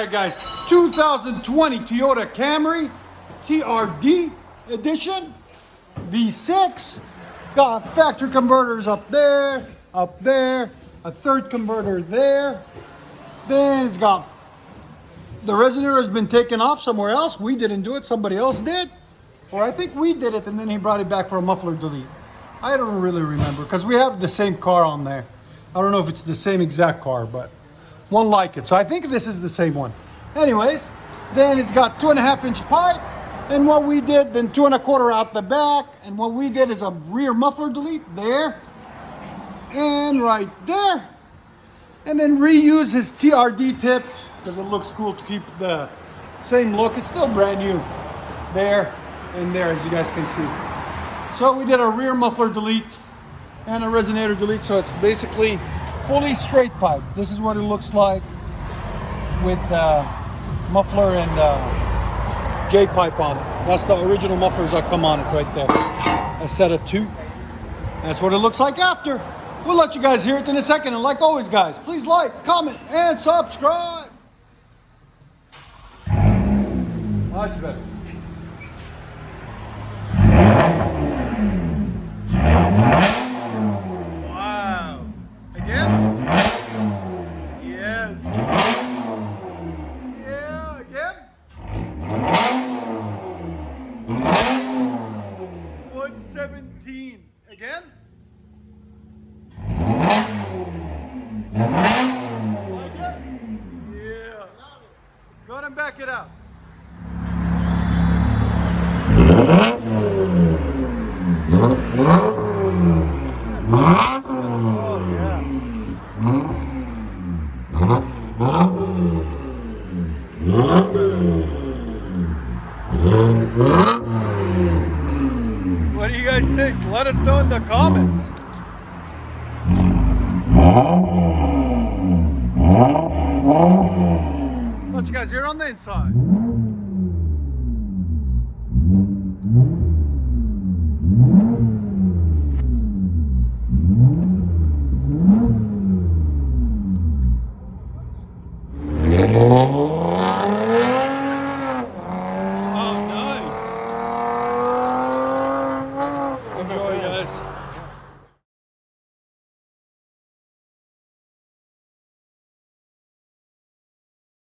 Alright guys, 2020 Toyota Camry TRD edition, V6. Got factory converters up there, a third converter there. Then it's got, the resonator has been taken off somewhere else. We didn't do it, somebody else did. Or I think we did it and then he brought it back for a muffler delete. I don't really remember because we have the same car on there. I don't know if it's the same exact car, but one like it. So I think this is the same one. Anyways, then it's got 2.5-inch pipe. And what we did, then 2 1/4 out the back. And what we did is a rear muffler delete there and right there. And then reuse his TRD tips because it looks cool to keep the same look. It's still brand new there and there, as you guys can see. So we did a rear muffler delete and a resonator delete. So it's basically fully straight pipe. This is what it looks like with muffler and J pipe on it. That's the original mufflers that come on it right there. A set of 2. That's what it looks like after. We'll let you guys hear it in a second. And like always, guys, please like, comment, and subscribe. Much better. Wow. Again? Yes. Yeah, again. 117. Again. Like it? Yeah. Go ahead and back it up. Oh, yeah. What do you guys think? Let us know in the comments. Let you guys hear on the inside.